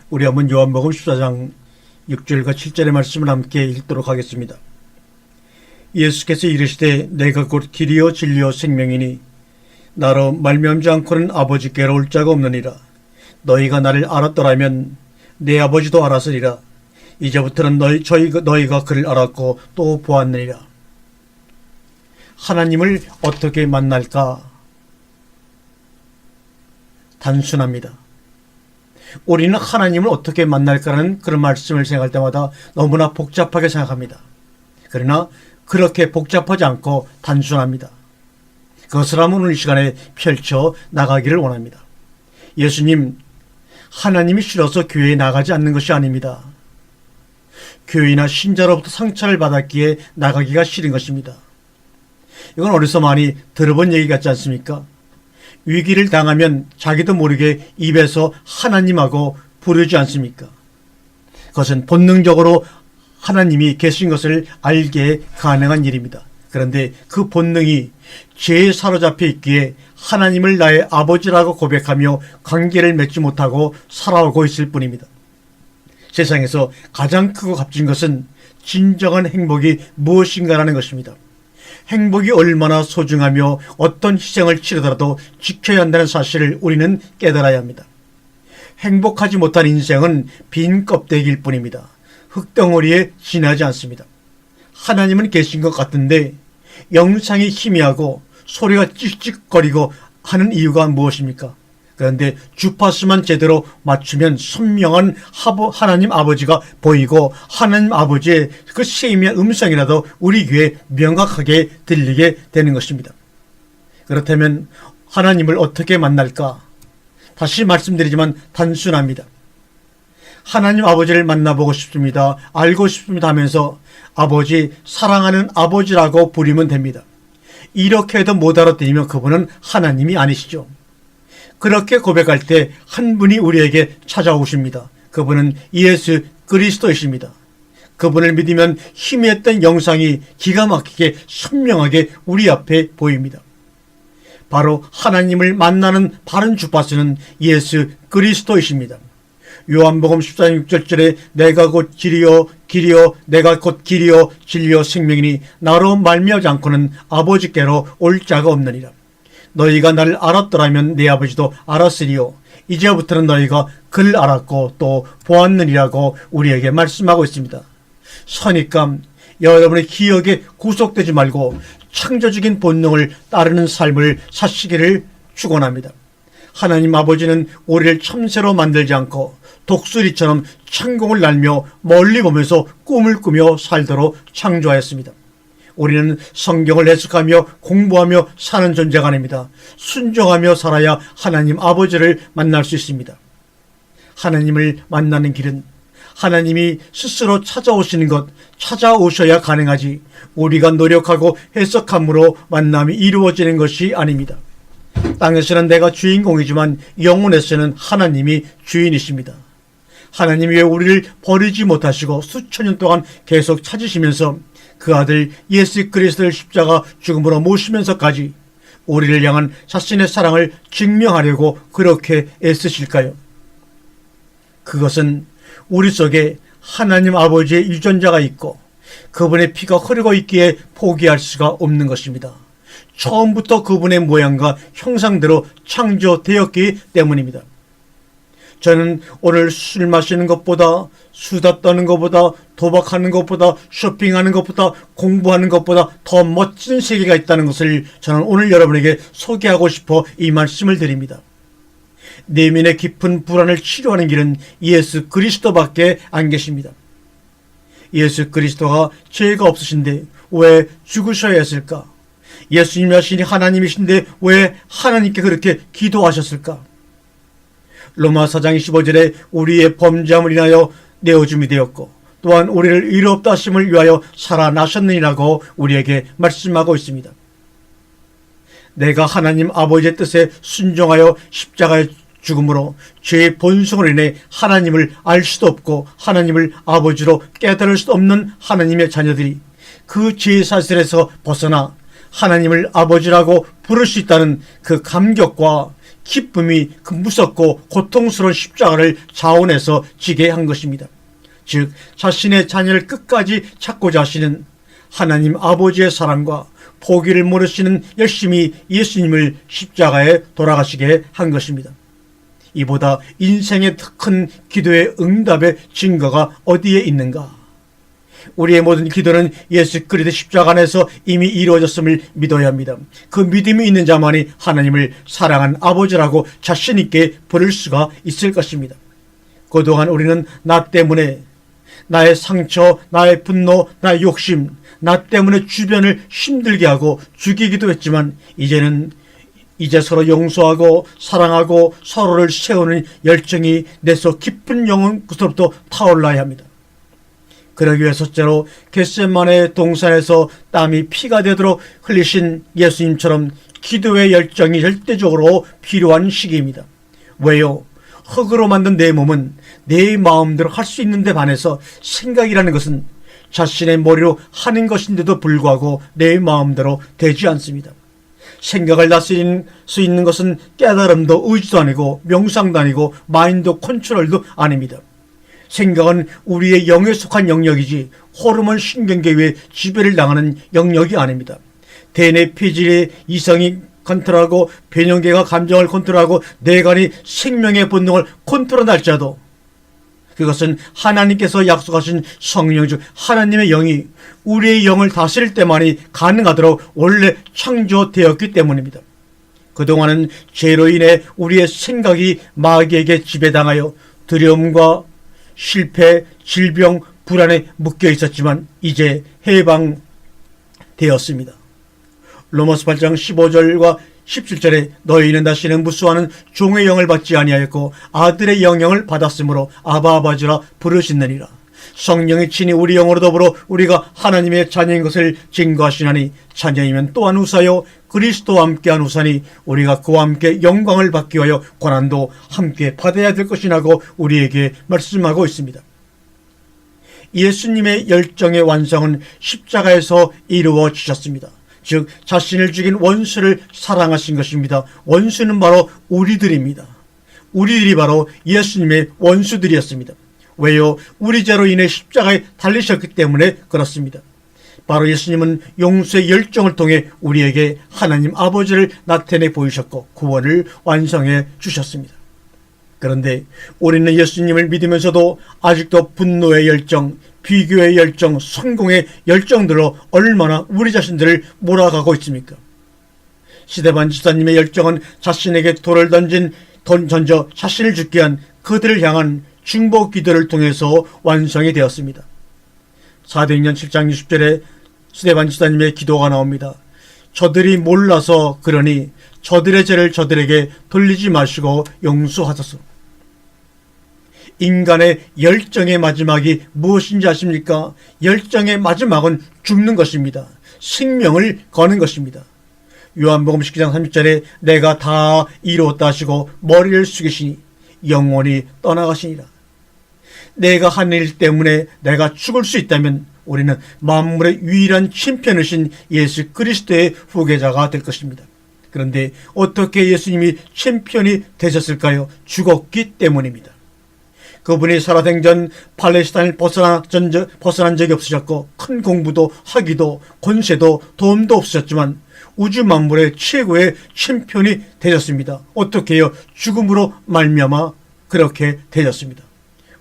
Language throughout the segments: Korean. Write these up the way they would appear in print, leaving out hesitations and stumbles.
우리 한번 요한복음 14장 6절과 7절의 말씀을 함께 읽도록 하겠습니다. 예수께서 이르시되 내가 곧 길이요 진리요 생명이니 나로 말미암지 않고는 아버지께로 올 자가 없느니라. 너희가 나를 알았더라면 내 아버지도 알았으리라. 이제부터는 너희가 그를 알았고 또 보았느니라. 하나님을 어떻게 만날까? 단순합니다. 우리는 하나님을 어떻게 만날까라는 그런 말씀을 생각할 때마다 너무나 복잡하게 생각합니다. 그러나 그렇게 복잡하지 않고 단순합니다. 그것을 한번 오늘 이 시간에 펼쳐 나가기를 원합니다. 예수님, 하나님이 싫어서 교회에 나가지 않는 것이 아닙니다. 교회나 신자로부터 상처를 받았기에 나가기가 싫은 것입니다. 이건 어디서 많이 들어본 얘기 같지 않습니까? 위기를 당하면 자기도 모르게 입에서 하나님하고 부르지 않습니까? 그것은 본능적으로 하나님이 계신 것을 알게 가능한 일입니다. 그런데 그 본능이 죄에 사로잡혀 있기에 하나님을 나의 아버지라고 고백하며 관계를 맺지 못하고 살아오고 있을 뿐입니다. 세상에서 가장 크고 값진 것은 진정한 행복이 무엇인가라는 것입니다. 행복이 얼마나 소중하며 어떤 희생을 치르더라도 지켜야 한다는 사실을 우리는 깨달아야 합니다. 행복하지 못한 인생은 빈 껍데기일 뿐입니다. 흙덩어리에 지나지 않습니다. 하나님은 계신 것 같은데 영상이 희미하고 소리가 찍찍거리고 하는 이유가 무엇입니까? 그런데 주파수만 제대로 맞추면 선명한 하나님 아버지가 보이고 하나님 아버지의 그 세미한 음성이라도 우리 귀에 명확하게 들리게 되는 것입니다. 그렇다면 하나님을 어떻게 만날까? 다시 말씀드리지만 단순합니다. 하나님 아버지를 만나보고 싶습니다. 알고 싶습니다 하면서 아버지, 사랑하는 아버지라고 부르면 됩니다. 이렇게 해도 못 알아들으면 그분은 하나님이 아니시죠. 그렇게 고백할 때 한 분이 우리에게 찾아오십니다. 그분은 예수 그리스도이십니다. 그분을 믿으면 희미했던 영상이 기가 막히게 선명하게 우리 앞에 보입니다. 바로 하나님을 만나는 바른 주파수는 예수 그리스도이십니다. 요한복음 14장 6절에 내가 곧 길이요 내가 곧 길이요 진리요 생명이니 나로 말미암지 않고는 아버지께로 올 자가 없느니라. 너희가 나를 알았더라면 내 아버지도 알았으리요. 이제부터는 너희가 그를 알았고 또 보았느니라고 우리에게 말씀하고 있습니다. 선입감, 여러분의 기억에 구속되지 말고 창조적인 본능을 따르는 삶을 사시기를 축원합니다. 하나님 아버지는 우리를 참새로 만들지 않고 독수리처럼 창공을 날며 멀리 보면서 꿈을 꾸며 살도록 창조하였습니다. 우리는 성경을 해석하며 공부하며 사는 존재가 아닙니다. 순종하며 살아야 하나님 아버지를 만날 수 있습니다. 하나님을 만나는 길은 하나님이 스스로 찾아오시는 것, 찾아오셔야 가능하지 우리가 노력하고 해석함으로 만남이 이루어지는 것이 아닙니다. 땅에서는 내가 주인공이지만 영혼에서는 하나님이 주인이십니다. 하나님이 왜 우리를 버리지 못하시고 수천 년 동안 계속 찾으시면서 그 아들 예수 그리스도를 십자가 죽음으로 모시면서까지 우리를 향한 자신의 사랑을 증명하려고 그렇게 애쓰실까요? 그것은 우리 속에 하나님 아버지의 유전자가 있고 그분의 피가 흐르고 있기에 포기할 수가 없는 것입니다. 처음부터 그분의 모양과 형상대로 창조되었기 때문입니다. 저는 오늘 술 마시는 것보다, 수다 떠는 것보다, 도박하는 것보다, 쇼핑하는 것보다, 공부하는 것보다 더 멋진 세계가 있다는 것을 저는 오늘 여러분에게 소개하고 싶어 이 말씀을 드립니다. 내면의 깊은 불안을 치료하는 길은 예수 그리스도밖에 안 계십니다. 예수 그리스도가 죄가 없으신데 왜 죽으셔야 했을까? 예수님 자신이 하나님이신데 왜 하나님께 그렇게 기도하셨을까? 로마 4장 25절에 우리의 범죄함을 인하여 내어줌이 되었고 또한 우리를 의롭다 하심을 위하여 살아나셨느니라고 우리에게 말씀하고 있습니다. 내가 하나님 아버지의 뜻에 순종하여 십자가의 죽음으로 죄의 본성으로 인해 하나님을 알 수도 없고 하나님을 아버지로 깨달을 수도 없는 하나님의 자녀들이 그 죄의 사슬에서 벗어나 하나님을 아버지라고 부를 수 있다는 그 감격과 기쁨이 그 무섭고 고통스러운 십자가를 자원해서 지게 한 것입니다. 즉 자신의 자녀를 끝까지 찾고자 하시는 하나님 아버지의 사랑과 포기를 모르시는 열심히 예수님을 십자가에 돌아가시게 한 것입니다. 이보다 인생의 큰 기도의 응답의 증거가 어디에 있는가? 우리의 모든 기도는 예수 그리스도 십자가 안에서 이미 이루어졌음을 믿어야 합니다. 그 믿음이 있는 자만이 하나님을 사랑한 아버지라고 자신 있게 부를 수가 있을 것입니다. 그동안 우리는 나 때문에 나의 상처, 나의 분노, 나의 욕심, 나 때문에 주변을 힘들게 하고 죽이기도 했지만 이제 서로 용서하고 사랑하고 서로를 세우는 열정이 내서 깊은 영혼부터 타올라야 합니다. 그러기 위해 첫째로 겟세마네 동산에서 땀이 피가 되도록 흘리신 예수님처럼 기도의 열정이 절대적으로 필요한 시기입니다. 왜요? 흙으로 만든 내 몸은 내 마음대로 할 수 있는데 반해서 생각이라는 것은 자신의 머리로 하는 것인데도 불구하고 내 마음대로 되지 않습니다. 생각을 다스릴 수 있는 것은 깨달음도 의지도 아니고 명상도 아니고 마인드 컨트롤도 아닙니다. 생각은 우리의 영에 속한 영역이지 호르몬 신경계에 지배를 당하는 영역이 아닙니다. 대뇌 폐질의 이성이 컨트롤하고 변형계가 감정을 컨트롤하고 뇌관이 생명의 본능을 컨트롤할지라도 그것은 하나님께서 약속하신 성령 즉 하나님의 영이 우리의 영을 다스릴 때만이 가능하도록 원래 창조되었기 때문입니다. 그동안은 죄로 인해 우리의 생각이 마귀에게 지배당하여 두려움과 실패, 질병, 불안에 묶여 있었지만 이제 해방되었습니다. 로마서 8장 15절과 17절에 너희는 다시는 무수하는 종의 영을 받지 아니하였고 아들의 영향을 받았으므로 아바 아버지라 부르시느니라. 성령이 친히 우리 영으로 더불어 우리가 하나님의 자녀인 것을 증거하시나니 자녀이면 또한 우사요 그리스도와 함께한 우사니 우리가 그와 함께 영광을 받기 위하여 고난도 함께 받아야 될 것이라고 우리에게 말씀하고 있습니다. 예수님의 열정의 완성은 십자가에서 이루어지셨습니다. 즉 자신을 죽인 원수를 사랑하신 것입니다. 원수는 바로 우리들입니다. 우리들이 바로 예수님의 원수들이었습니다. 왜요? 우리 죄로 인해 십자가에 달리셨기 때문에 그렇습니다. 바로 예수님은 용서의 열정을 통해 우리에게 하나님 아버지를 나타내 보이셨고 구원을 완성해 주셨습니다. 그런데 우리는 예수님을 믿으면서도 아직도 분노의 열정, 비교의 열정, 성공의 열정들로 얼마나 우리 자신들을 몰아가고 있습니까? 스데반 집사님의 열정은 자신에게 돌을 던져 자신을 죽게 한 그들을 향한 중보 기도를 통해서 완성이 되었습니다. 사도행전 7장 60절에 스데반 집사님의 기도가 나옵니다. 저들이 몰라서 그러니 저들의 죄를 저들에게 돌리지 마시고 용서하소서. 인간의 열정의 마지막이 무엇인지 아십니까? 열정의 마지막은 죽는 것입니다. 생명을 거는 것입니다. 요한복음 19장 30절에 내가 다 이루었다 하시고 머리를 숙이시니 영원히 떠나가시니라. 내가 한 일 때문에 내가 죽을 수 있다면 우리는 만물의 유일한 챔피언이신 예수 그리스도의 후계자가 될 것입니다. 그런데 어떻게 예수님이 챔피언이 되셨을까요? 죽었기 때문입니다. 그분이 살아생전 팔레스타인을 벗어난 적이 없으셨고 큰 공부도 하기도 권세도 도움도 없으셨지만 우주 만물의 최고의 챔피언이 되셨습니다. 어떻게 해요? 죽음으로 말미암아 그렇게 되셨습니다.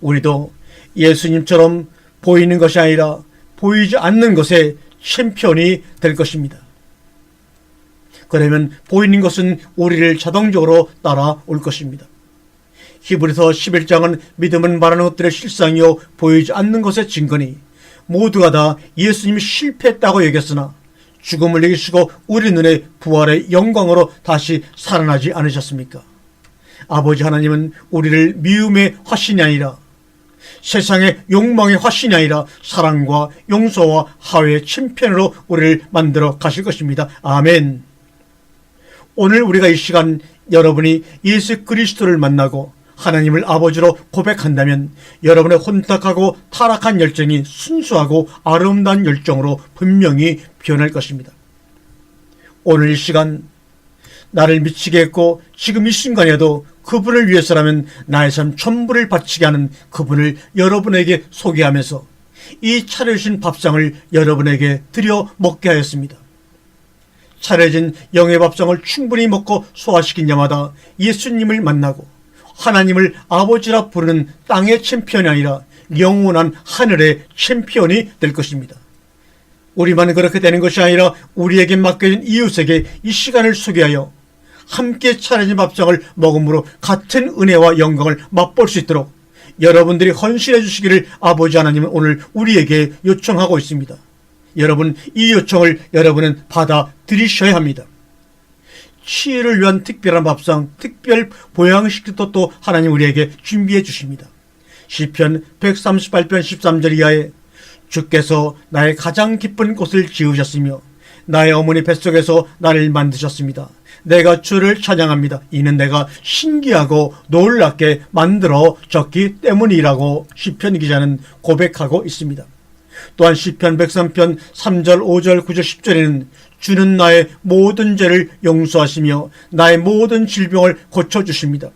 우리도 예수님처럼 보이는 것이 아니라 보이지 않는 것의 챔피언이 될 것입니다. 그러면 보이는 것은 우리를 자동적으로 따라올 것입니다. 히브리서 11장은 믿음은 말하는 것들의 실상이요 보이지 않는 것의 증거니 모두가 다 예수님이 실패했다고 여겼으나 죽음을 이기시고 우리 눈에 부활의 영광으로 다시 살아나지 않으셨습니까? 아버지 하나님은 우리를 미움의 화신이 아니라 세상의 욕망의 화신이 아니라 사랑과 용서와 화해의 챔피언으로 우리를 만들어 가실 것입니다. 아멘. 오늘 우리가 이 시간 여러분이 예수 그리스도를 만나고 하나님을 아버지로 고백한다면 여러분의 혼탁하고 타락한 열정이 순수하고 아름다운 열정으로 분명히 변할 것입니다. 오늘 이 시간 나를 미치게 했고 지금 이 순간에도 그분을 위해서라면 나의 삶 전부를 바치게 하는 그분을 여러분에게 소개하면서 이 차려주신 밥상을 여러분에게 드려 먹게 하였습니다. 차려진 영의 밥상을 충분히 먹고 소화시킨 자마다 예수님을 만나고 하나님을 아버지라 부르는 땅의 챔피언이 아니라 영원한 하늘의 챔피언이 될 것입니다. 우리만 그렇게 되는 것이 아니라 우리에게 맡겨진 이웃에게 이 시간을 소개하여 함께 차려진 밥상을 먹음으로 같은 은혜와 영광을 맛볼 수 있도록 여러분들이 헌신해 주시기를 아버지 하나님은 오늘 우리에게 요청하고 있습니다. 여러분, 이 요청을 여러분은 받아들이셔야 합니다. 치유를 위한 특별한 밥상, 특별 보양식도 또 하나님 우리에게 준비해 주십니다. 시편 138편 13절 이하에 주께서 나의 가장 기쁜 곳을 지으셨으며 나의 어머니 뱃속에서 나를 만드셨습니다. 내가 주를 찬양합니다. 이는 내가 신기하고 놀랍게 만들어졌기 때문이라고 시편 기자는 고백하고 있습니다. 또한 시편 103편 3절 5절 9절 10절에는 주는 나의 모든 죄를 용서하시며 나의 모든 질병을 고쳐주십니다.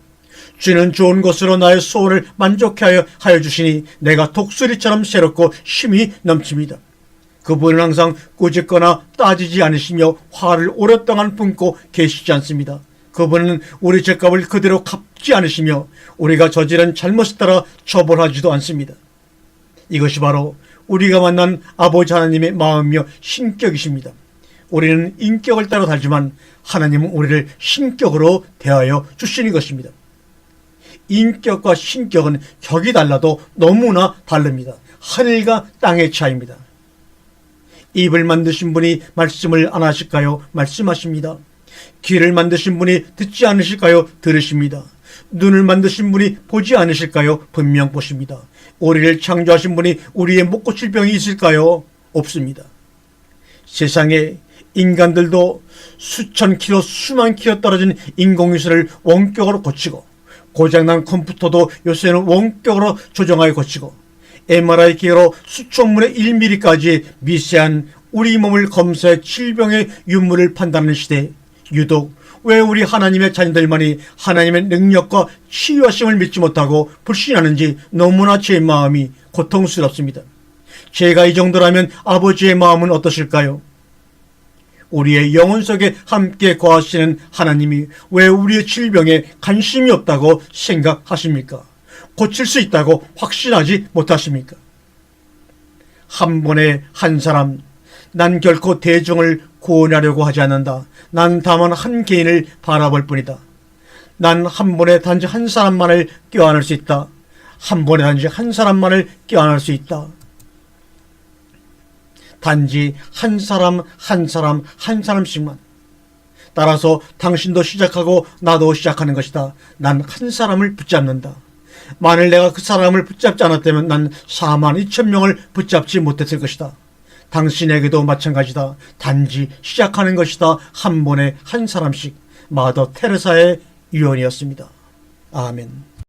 주는 좋은 것으로 나의 소원을 만족해 하여 주시니 내가 독수리처럼 새롭고 힘이 넘칩니다. 그분은 항상 꾸짖거나 따지지 않으시며 화를 오랫동안 뿜고 계시지 않습니다. 그분은 우리 죄값을 그대로 갚지 않으시며 우리가 저지른 잘못에 따라 처벌하지도 않습니다. 이것이 바로 우리가 만난 아버지 하나님의 마음이며 신격이십니다. 우리는 인격을 따라 살지만 하나님은 우리를 신격으로 대하여 주시는 것입니다. 인격과 신격은 격이 달라도 너무나 다릅니다. 하늘과 땅의 차이입니다. 입을 만드신 분이 말씀을 안 하실까요? 말씀하십니다. 귀를 만드신 분이 듣지 않으실까요? 들으십니다. 눈을 만드신 분이 보지 않으실까요? 분명 보십니다. 우리를 창조하신 분이 우리의 못 고칠 병이 있을까요? 없습니다. 세상에 인간들도 수천 킬로 수만 킬로 떨어진 인공위성을 원격으로 고치고 고장난 컴퓨터도 요새는 원격으로 조정하여 고치고 MRI 기계로 수천분의 1mm까지 미세한 우리 몸을 검사해 질병의 유무를 판단하는 시대에 유독 왜 우리 하나님의 자녀들만이 하나님의 능력과 치유하심을 믿지 못하고 불신하는지 너무나 제 마음이 고통스럽습니다. 제가 이 정도라면 아버지의 마음은 어떠실까요? 우리의 영혼 속에 함께 거하시는 하나님이 왜 우리의 질병에 관심이 없다고 생각하십니까? 고칠 수 있다고 확신하지 못하십니까? 한 번에 한 사람, 난 결코 대중을 구원하려고 하지 않는다. 난 다만 한 개인을 바라볼 뿐이다. 난 한 번에 단지 한 사람만을 껴안을 수 있다. 한 번에 단지 한 사람만을 껴안을 수 있다. 단지 한 사람 한 사람 한 사람씩만. 따라서 당신도 시작하고 나도 시작하는 것이다. 난 한 사람을 붙잡는다. 만일 내가 그 사람을 붙잡지 않았다면 난 42,000명을 붙잡지 못했을 것이다. 당신에게도 마찬가지다. 단지 시작하는 것이다. 한 번에 한 사람씩. 마더 테레사의 유언이었습니다. 아멘.